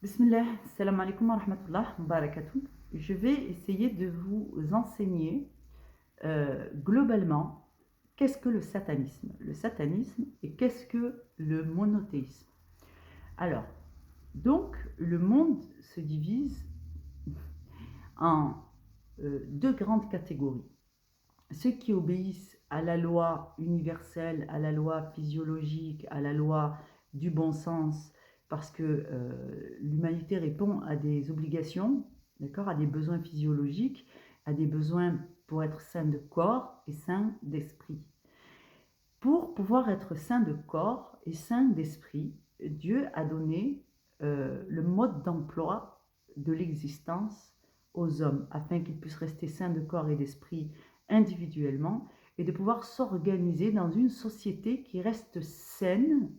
Bismillah, salam alaikum wa rahmatullah, wa barakatuh. Je vais essayer de vous enseigner globalement qu'est-ce que le satanisme et qu'est-ce que le monothéisme. Alors, donc le monde se divise en deux grandes catégories. Ceux qui obéissent à la loi universelle, à la loi physiologique, à la loi du bon sens, parce que l'humanité répond à des obligations, d'accord, à des besoins physiologiques, à des besoins pour être sain de corps et sain d'esprit. Pour pouvoir être sain de corps et sain d'esprit, Dieu a donné le mode d'emploi de l'existence aux hommes, afin qu'ils puissent rester sains de corps et d'esprit individuellement, et de pouvoir s'organiser dans une société qui reste saine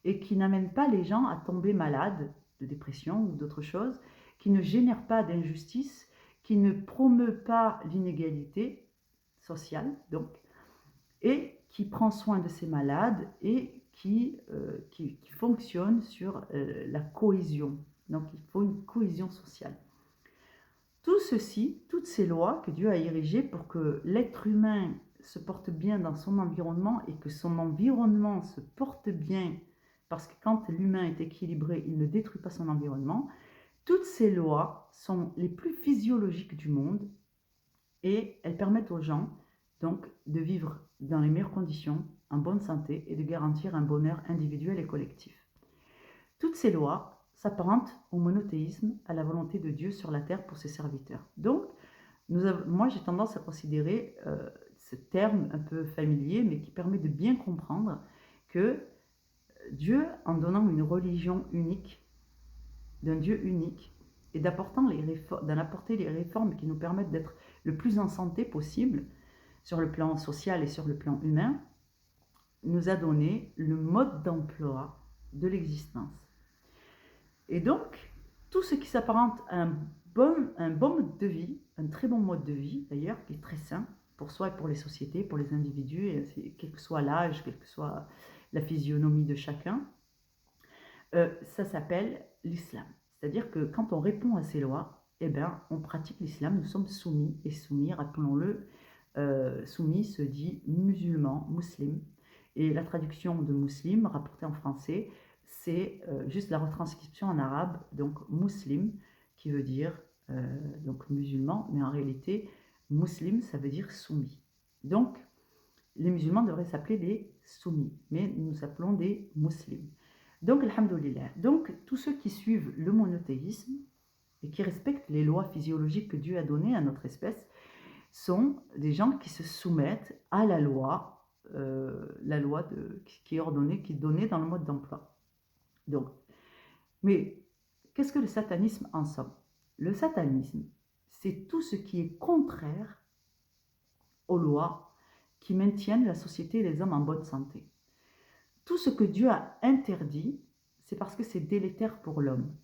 et qui n'amène pas les gens à tomber malades de dépression ou d'autres choses, qui ne génère pas d'injustice, qui ne promeut pas l'inégalité sociale, donc, et qui prend soin de ses malades et qui fonctionne sur la cohésion. Donc il faut une cohésion sociale. Tout ceci, toutes ces lois que Dieu a érigées pour que l'être humain se porte bien dans son environnement et que son environnement se porte bien, parce que quand l'humain est équilibré, il ne détruit pas son environnement, toutes ces lois sont les plus physiologiques du monde et elles permettent aux gens donc de vivre dans les meilleures conditions, en bonne santé et de garantir un bonheur individuel et collectif. Toutes ces lois s'apparentent au monothéisme, à la volonté de Dieu sur la terre pour ses serviteurs. Donc, moi j'ai tendance à considérer ce terme un peu familier, mais qui permet de bien comprendre que Dieu, en donnant une religion unique, d'un Dieu unique, et d'en apporter les réformes qui nous permettent d'être le plus en santé possible, sur le plan social et sur le plan humain, nous a donné le mode d'emploi de l'existence. Et donc, tout ce qui s'apparente à un bon mode de vie, un très bon mode de vie d'ailleurs, qui est très sain pour soi et pour les sociétés, pour les individus, et quel que soit l'âge, quelle que soit la physionomie de chacun, ça s'appelle l'islam. C'est-à-dire que quand on répond à ces lois, eh ben, on pratique l'islam, nous sommes soumis, et soumis, rappelons-le, soumis se dit musulman, musulman, et la traduction de muslim, rapportée en français, c'est juste la retranscription en arabe, donc muslim, qui veut dire donc musulman, mais en réalité, muslim, ça veut dire soumis. Donc, les musulmans devraient s'appeler des soumis, mais nous nous appelons des musulmans. Donc, alhamdoulilah. Donc, tous ceux qui suivent le monothéisme et qui respectent les lois physiologiques que Dieu a données à notre espèce sont des gens qui se soumettent à la loi qui est ordonnée, qui est donnée dans le mode d'emploi. Donc, mais qu'est-ce que le satanisme en somme? Le satanisme, c'est tout ce qui est contraire aux lois qui maintiennent la société et les hommes en bonne santé. Tout ce que Dieu a interdit, c'est parce que c'est délétère pour l'homme.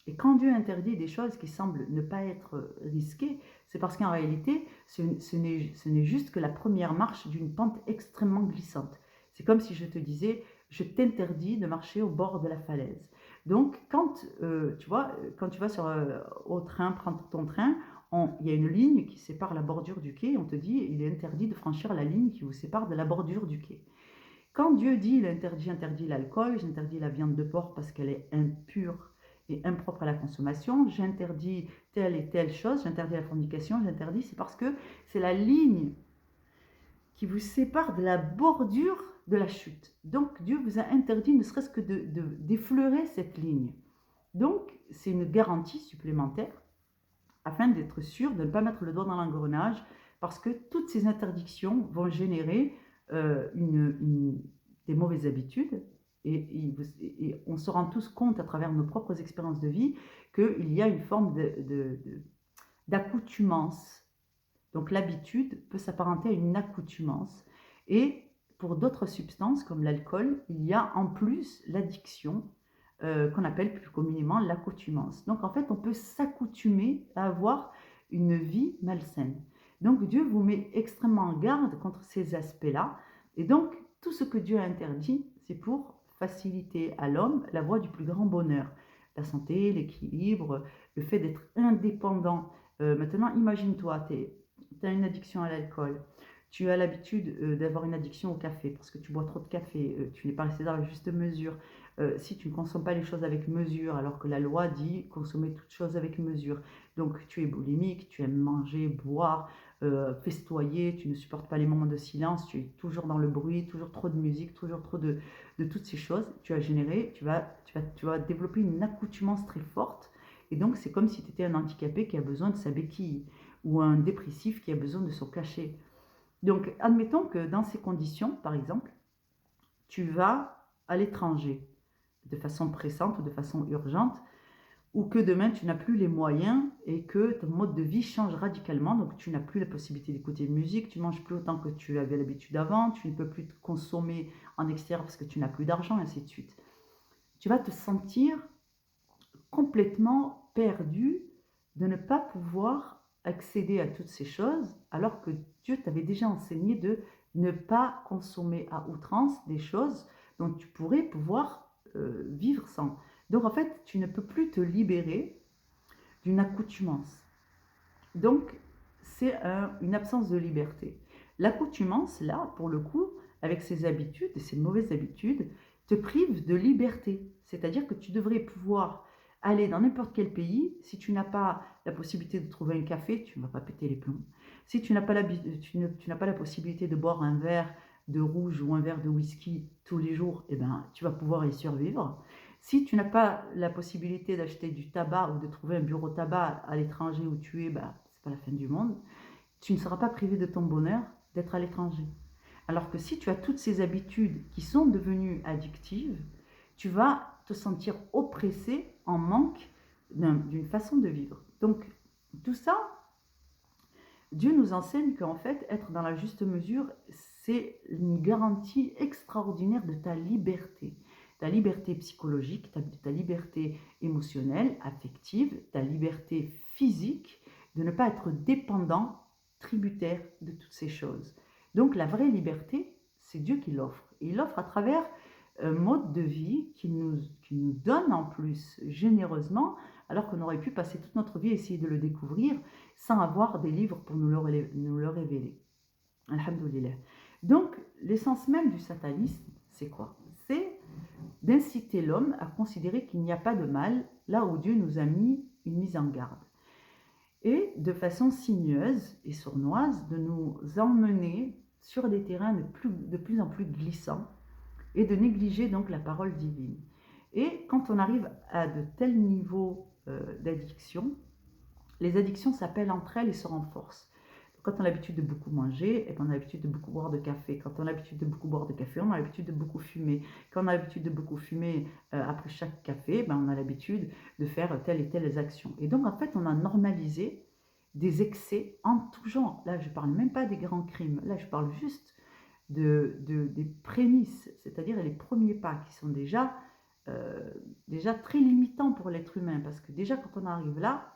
Et quand Dieu interdit des choses qui semblent ne pas être risquées, c'est parce qu'en réalité, ce n'est juste que la première marche d'une pente extrêmement glissante. C'est comme si je te disais, je t'interdis de marcher au bord de la falaise. Donc, quand tu vas au train, prendre ton train, il y a une ligne qui sépare la bordure du quai, on te dit, il est interdit de franchir la ligne qui vous sépare de la bordure du quai. Quand Dieu dit, il interdit l'alcool, j'interdis la viande de porc parce qu'elle est impure et impropre à la consommation, j'interdis telle et telle chose, j'interdis la fornication, c'est parce que c'est la ligne qui vous sépare de la bordure de la chute. Donc Dieu vous a interdit ne serait-ce que d'effleurer cette ligne. Donc c'est une garantie supplémentaire afin d'être sûr de ne pas mettre le doigt dans l'engrenage, parce que toutes ces interdictions vont générer des mauvaises habitudes, et on se rend tous compte à travers nos propres expériences de vie qu'il y a une forme d'accoutumance. Donc l'habitude peut s'apparenter à une accoutumance, et pour d'autres substances comme l'alcool, il y a en plus l'addiction, qu'on appelle plus communément l'accoutumance. Donc en fait, on peut s'accoutumer à avoir une vie malsaine. Donc Dieu vous met extrêmement en garde contre ces aspects-là. Et donc tout ce que Dieu a interdit, c'est pour faciliter à l'homme la voie du plus grand bonheur. la santé, l'équilibre, le fait d'être indépendant. Maintenant, imagine-toi, tu as une addiction à l'alcool. Tu as l'habitude d'avoir une addiction au café parce que tu bois trop de café, tu n'es pas resté dans la juste mesure. Si tu ne consommes pas les choses avec mesure, alors que la loi dit consommer toutes choses avec mesure. Donc tu es boulimique, tu aimes manger, boire, festoyer, tu ne supportes pas les moments de silence, tu es toujours dans le bruit, toujours trop de musique, toujours trop de toutes ces choses. Tu as généré, tu vas développer une accoutumance très forte. Et donc c'est comme si tu étais un handicapé qui a besoin de sa béquille ou un dépressif qui a besoin de son cachet. Donc admettons que dans ces conditions, par exemple, tu vas à l'étranger de façon pressante ou de façon urgente, ou que demain tu n'as plus les moyens et que ton mode de vie change radicalement, donc tu n'as plus la possibilité d'écouter de musique, tu manges plus autant que tu avais l'habitude avant, tu ne peux plus te consommer en extérieur parce que tu n'as plus d'argent, et ainsi de suite. Tu vas te sentir complètement perdu de ne pas pouvoir accéder à toutes ces choses alors que Dieu t'avait déjà enseigné de ne pas consommer à outrance des choses dont tu pourrais pouvoir vivre sans. Donc en fait, tu ne peux plus te libérer d'une accoutumance. Donc c'est une absence de liberté. L'accoutumance, là, pour le coup, avec ces habitudes, ces mauvaises habitudes, te prive de liberté. C'est-à-dire que tu devrais pouvoir aller dans n'importe quel pays. Si tu n'as pas la possibilité de trouver un café, tu ne vas pas péter les plombs. Si tu n'as pas, tu n'as pas la possibilité de boire un verre de rouge ou un verre de whisky tous les jours, eh ben, tu vas pouvoir y survivre. Si tu n'as pas la possibilité d'acheter du tabac ou de trouver un bureau tabac à l'étranger où tu es, bah, c'est pas la fin du monde. Tu ne seras pas privé de ton bonheur d'être à l'étranger. Alors que si tu as toutes ces habitudes qui sont devenues addictives, tu vas te sentir oppressé, en manque d'une façon de vivre. Donc tout ça, Dieu nous enseigne qu'en fait, être dans la juste mesure, c'est une garantie extraordinaire de ta liberté psychologique, ta liberté émotionnelle, affective, ta liberté physique, de ne pas être dépendant, tributaire de toutes ces choses. Donc la vraie liberté, c'est Dieu qui l'offre. Et il l'offre à travers un mode de vie qui nous donne en plus généreusement, alors qu'on aurait pu passer toute notre vie à essayer de le découvrir sans avoir des livres pour nous le révéler. Alhamdoulilah. Donc, l'essence même du satanisme, c'est quoi? C'est d'inciter l'homme à considérer qu'il n'y a pas de mal là où Dieu nous a mis une mise en garde. Et de façon sinueuse et sournoise, de nous emmener sur des terrains de plus en plus glissants et de négliger donc la parole divine. Et quand on arrive à de tels niveaux d'addiction, les addictions s'appellent entre elles et se renforcent. Quand on a l'habitude de beaucoup manger, et on a l'habitude de beaucoup boire de café. Quand on a l'habitude de beaucoup boire de café, on a l'habitude de beaucoup fumer. Quand on a l'habitude de beaucoup fumer après chaque café, on a l'habitude de faire telle et telle action. Et donc, en fait, on a normalisé des excès en tout genre. Là, je ne parle même pas des grands crimes. Là, je parle juste des prémices, c'est-à-dire les premiers pas qui sont déjà très limitants pour l'être humain. Parce que déjà, quand on arrive là,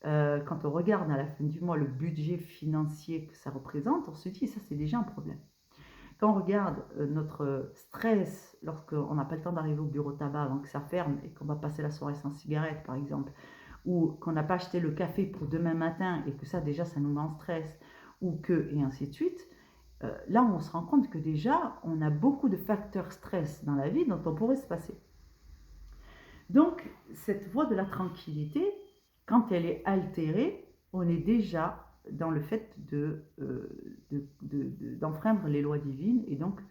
quand on regarde à la fin du mois le budget financier que ça représente, on se dit ça c'est déjà un problème. Quand on regarde notre stress lorsqu'on n'a pas le temps d'arriver au bureau tabac avant que ça ferme et qu'on va passer la soirée sans cigarette par exemple, ou qu'on n'a pas acheté le café pour demain matin et que ça déjà ça nous met en stress, ou que, et ainsi de suite, là on se rend compte que déjà on a beaucoup de facteurs stress dans la vie dont on pourrait se passer. Donc cette voie de la tranquillité, quand elle est altérée, on est déjà dans le fait d'enfreindre les lois divines. Et donc,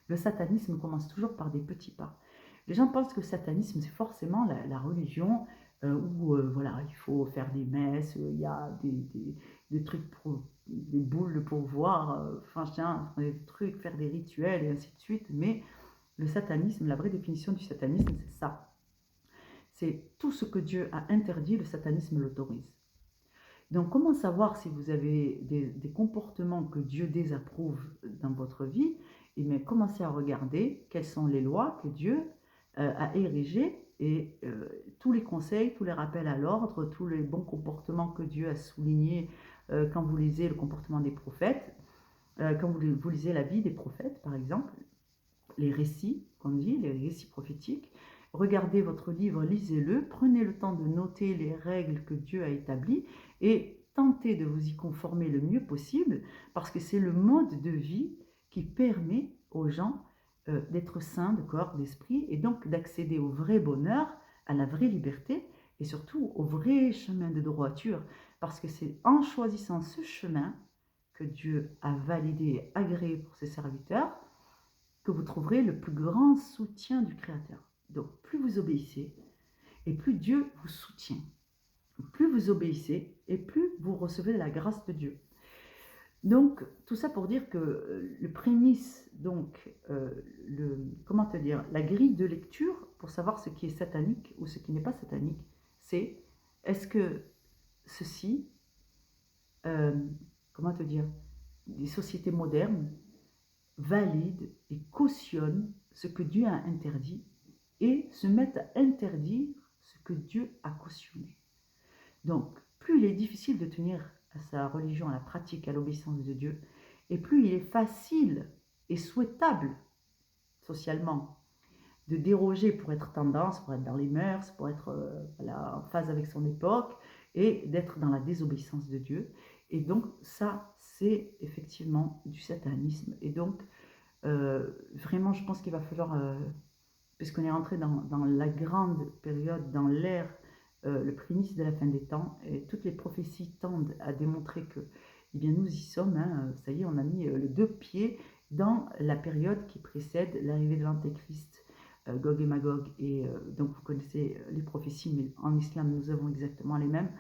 le satanisme commence toujours par des petits pas. Les gens pensent que le satanisme, c'est forcément la religion où voilà, il faut faire des messes, il y a des trucs, des boules pour voir, des trucs, faire des rituels et ainsi de suite. Mais le satanisme, la vraie définition du satanisme, c'est ça. C'est tout ce que Dieu a interdit, le satanisme l'autorise. Donc, comment savoir si vous avez des comportements que Dieu désapprouve dans votre vie? Eh bien, commencez à regarder quelles sont les lois que Dieu a érigées et tous les conseils, tous les rappels à l'ordre, tous les bons comportements que Dieu a soulignés quand vous lisez le comportement des prophètes, quand vous lisez la vie des prophètes, par exemple, les récits, qu'on dit, les récits prophétiques, regardez votre livre, lisez-le, prenez le temps de noter les règles que Dieu a établies et tentez de vous y conformer le mieux possible parce que c'est le mode de vie qui permet aux gens d'être sains de corps, d'esprit et donc d'accéder au vrai bonheur, à la vraie liberté et surtout au vrai chemin de droiture parce que c'est en choisissant ce chemin que Dieu a validé et agréé pour ses serviteurs que vous trouverez le plus grand soutien du Créateur. Donc, plus vous obéissez, et plus Dieu vous soutient. Plus vous obéissez, et plus vous recevez la grâce de Dieu. Donc, tout ça pour dire que le prémisse, donc, comment te dire, la grille de lecture pour savoir ce qui est satanique ou ce qui n'est pas satanique, c'est est-ce que ceci, comment te dire, des sociétés modernes valident et cautionnent ce que Dieu a interdit et se mettent à interdire ce que Dieu a cautionné. Donc, plus il est difficile de tenir à sa religion, à la pratique, à l'obéissance de Dieu, et plus il est facile et souhaitable socialement de déroger pour être tendance, pour être dans les mœurs, pour être voilà, en phase avec son époque, et d'être dans la désobéissance de Dieu. Et donc, ça, c'est effectivement du satanisme. Et donc, vraiment, je pense qu'il va falloir, puisqu'on est rentré dans la grande période, dans l'ère, le prémisse de la fin des temps, et toutes les prophéties tendent à démontrer que, eh bien, nous y sommes, hein, ça y est, on a mis les deux pieds dans la période qui précède l'arrivée de l'Antéchrist, Gog et Magog, et donc vous connaissez les prophéties, mais en islam, nous avons exactement les mêmes,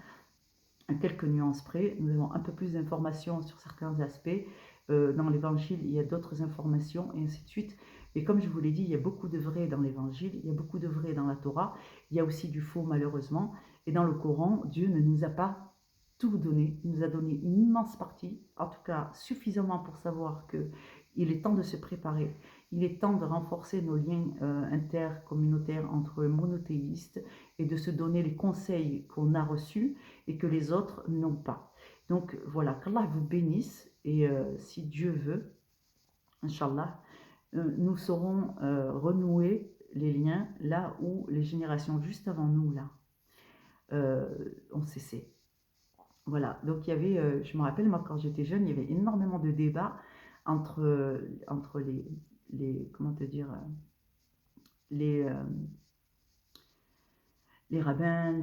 à quelques nuances près, nous avons un peu plus d'informations sur certains aspects, dans l'évangile, il y a d'autres informations, et ainsi de suite. Et comme je vous l'ai dit, il y a beaucoup de vrai dans l'évangile, il y a beaucoup de vrai dans la Torah, il y a aussi du faux malheureusement. Et dans le Coran, Dieu ne nous a pas tout donné, il nous a donné une immense partie, en tout cas suffisamment pour savoir qu'il est temps de se préparer, il est temps de renforcer nos liens intercommunautaires entre monothéistes et de se donner les conseils qu'on a reçus et que les autres n'ont pas. Donc voilà, qu'Allah vous bénisse et si Dieu veut, Inch'Allah, nous saurons renouer les liens là où les générations juste avant nous là ont cessé. Voilà, donc il y avait, je me rappelle moi quand j'étais jeune, il y avait énormément de débats entre comment te dire, les, les rabbins,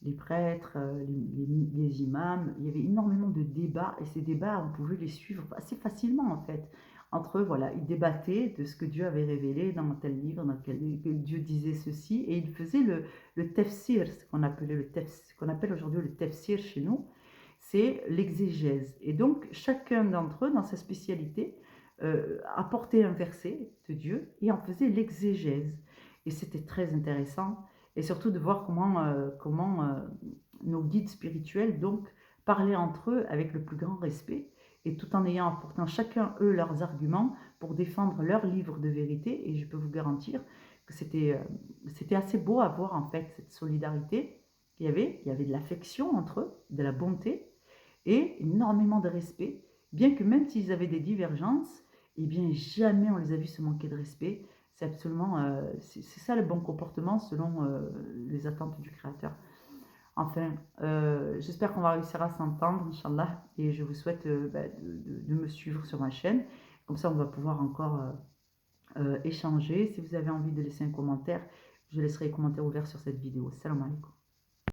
les prêtres, les imams. Il y avait énormément de débats et ces débats, on pouvait les suivre assez facilement en fait. Entre eux, voilà, ils débattaient de ce que Dieu avait révélé dans tel livre, dans quel livre, que Dieu disait ceci, et ils faisaient le tafsir, ce qu'on appelle aujourd'hui le tafsir chez nous, c'est l'exégèse. Et donc, chacun d'entre eux, dans sa spécialité, apportait un verset de Dieu et en faisait l'exégèse. Et c'était très intéressant et surtout de voir comment nos guides spirituels donc parlaient entre eux avec le plus grand respect et tout en ayant apportant chacun eux leurs arguments pour défendre leur livre de vérité. Et je peux vous garantir que c'était assez beau à voir en fait cette solidarité. Il y avait de l'affection entre eux, de la bonté et énormément de respect, bien que même s'ils avaient des divergences, eh bien jamais on les a vus se manquer de respect. C'est absolument, c'est ça le bon comportement selon les attentes du Créateur. Enfin, j'espère qu'on va réussir à s'entendre, Inch'Allah, et je vous souhaite de me suivre sur ma chaîne. Comme ça, on va pouvoir encore échanger. Si vous avez envie de laisser un commentaire, je laisserai les commentaires ouverts sur cette vidéo. Salam alaikum.